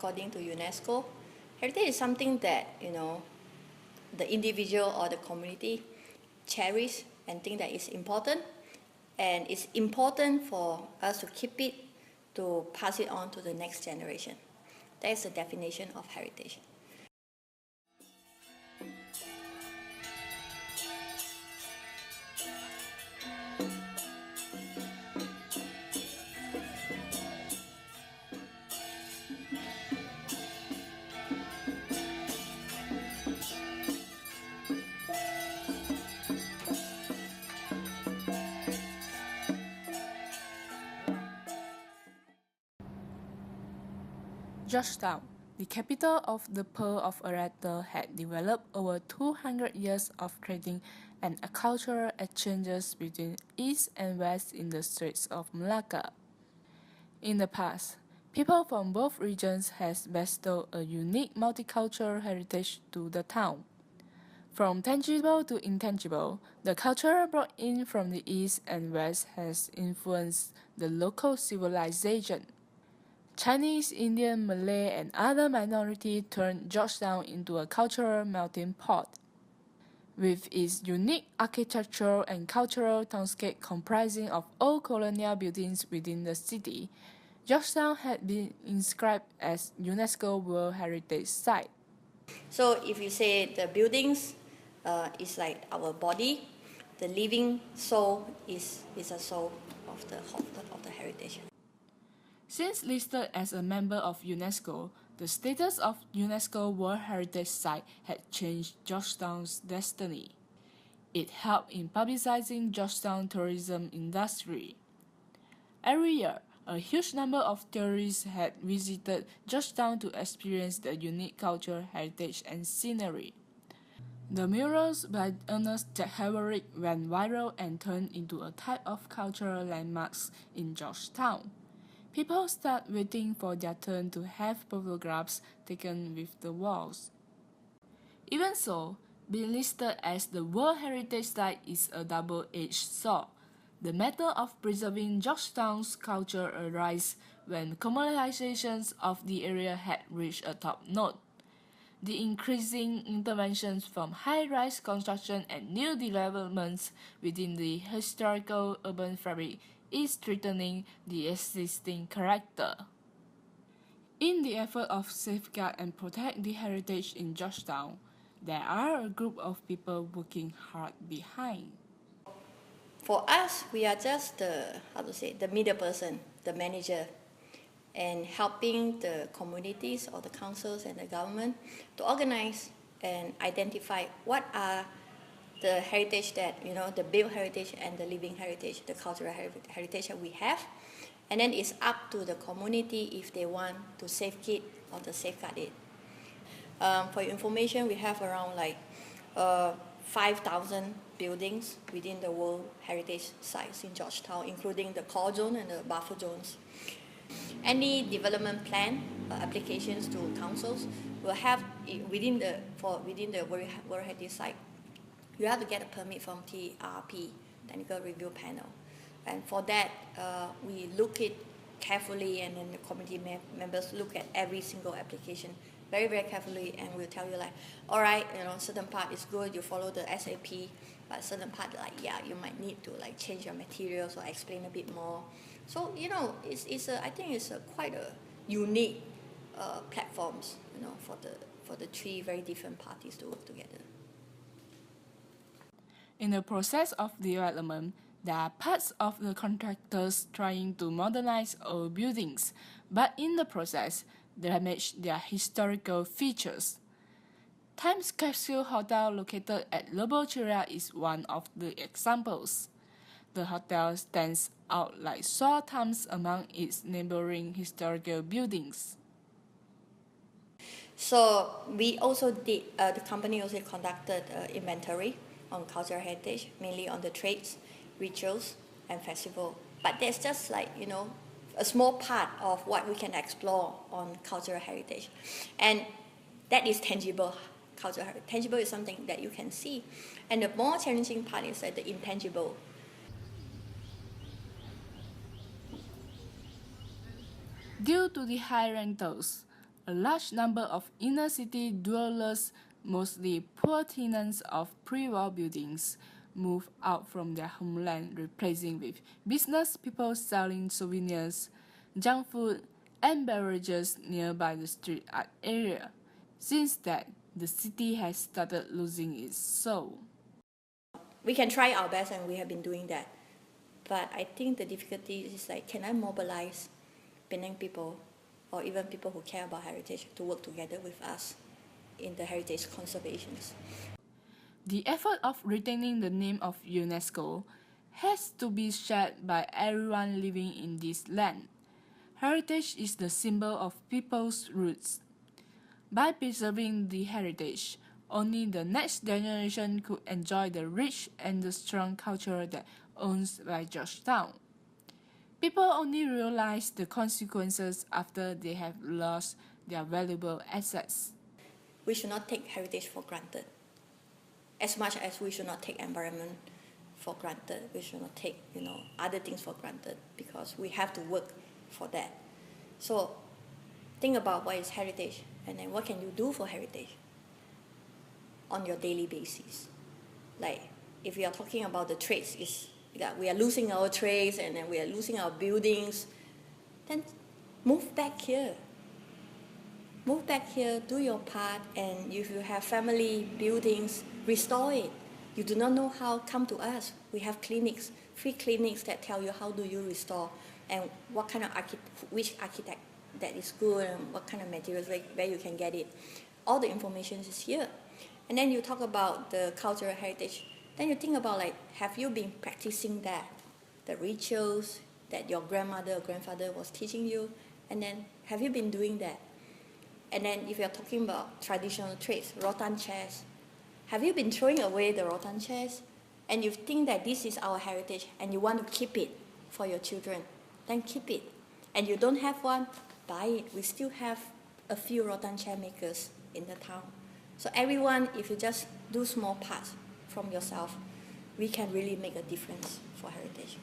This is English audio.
according to UNESCO, heritage is something that, the individual or the community cherish and think that is important. And it's important for us to keep it, to pass it on to the next generation. That is the definition of heritage. Georgetown, the capital of the Pearl of Aratta, had developed over 200 years of trading and cultural exchanges between East and West in the Straits of Malacca. In the past, people from both regions has bestowed a unique multicultural heritage to the town. From tangible to intangible, the culture brought in from the East and West has influenced the local civilization. Chinese, Indian, Malay, and other minorities turned Georgetown into a cultural melting pot. With its unique architectural and cultural townscape comprising of old colonial buildings within the city, Georgetown had been inscribed as UNESCO World Heritage Site. So if you say the buildings is like our body, the living soul is a soul of the heritage. Since listed as a member of UNESCO, the status of UNESCO World Heritage Site had changed Georgetown's destiny. It helped in publicizing Georgetown tourism industry. Every year, a huge number of tourists had visited Georgetown to experience the unique culture, heritage, and scenery. The murals by Ernest Haverick went viral and turned into a type of cultural landmarks in Georgetown. People start waiting for their turn to have photographs taken with the walls. Even so, being listed as the World Heritage Site is a double-edged sword. The matter of preserving Georgetown's culture arose when commercialization of the area had reached a top note. The increasing interventions from high-rise construction and new developments within the historical urban fabric is threatening the existing character. In the effort of safeguard and protect the heritage in Georgetown, there are a group of people working hard behind. For us, we are just the middle person, the manager, and helping the communities or the councils and the government to organize and identify what are the heritage that, the built heritage and the living heritage, the cultural heritage that we have. And then it's up to the community if they want to safeguard or to safeguard it. For your information, we have around 5,000 buildings within the World Heritage Sites in Georgetown, including the core zone and the buffer zones. Any development plan applications to councils will have within the World Heritage Site. You have to get a permit from TRP, Technical Review Panel. And for that, we look it carefully, and then the committee members look at every single application very, very carefully, and we'll tell you all right, certain part is good, you follow the SAP, but certain part, you might need to change your materials or explain a bit more. So, I think it's quite a unique platforms, for the three very different parties to work together. In the process of development, there are parts of the contractors trying to modernize old buildings, but in the process, damage their historical features. Times Capsule Hotel located at Lobocheria is one of the examples. The hotel stands out like sore thumbs among its neighboring historical buildings. So we also did, the company also conducted inventory on cultural heritage, mainly on the trades, rituals, and festival. But that's just a small part of what we can explore on cultural heritage. And that is tangible cultural heritage. Tangible is something that you can see. And the more challenging part is the intangible. Due to the high rentals, a large number of inner-city dwellers, mostly poor tenants of pre-war buildings, moved out from their homeland, replacing with business people selling souvenirs, junk food, and beverages nearby the street art area. Since that, the city has started losing its soul. We can try our best, and we have been doing that. But I think the difficulty is like, can I mobilize Penang people or even people who care about heritage to work together with us in the heritage conservations? The effort of retaining the name of UNESCO has to be shared by everyone living in this land. Heritage is the symbol of people's roots. By preserving the heritage, only the next generation could enjoy the rich and the strong culture that owns by Georgetown. People only realize the consequences after they have lost their valuable assets. We should not take heritage for granted. As much as we should not take environment for granted, we should not take other things for granted, because we have to work for that. So think about what is heritage, and then what can you do for heritage on your daily basis. Like if we are talking about the trades, is that we are losing our trades and then we are losing our buildings, then move back here. Move back here, do your part, and if you have family buildings, restore it. You do not know how, come to us. We have clinics, free clinics that tell you how do you restore and what kind of which architect that is good and what kind of materials, where you can get it. All the information is here. And then you talk about the cultural heritage. Then you think about, like, have you been practicing that? The rituals that your grandmother or grandfather was teaching you, and then have you been doing that? And then if you're talking about traditional trades, rattan chairs, have you been throwing away the rattan chairs? And you think that this is our heritage and you want to keep it for your children, then keep it. And you don't have one, buy it. We still have a few rattan chair makers in the town. So everyone, if you just do small parts from yourself, we can really make a difference for heritage.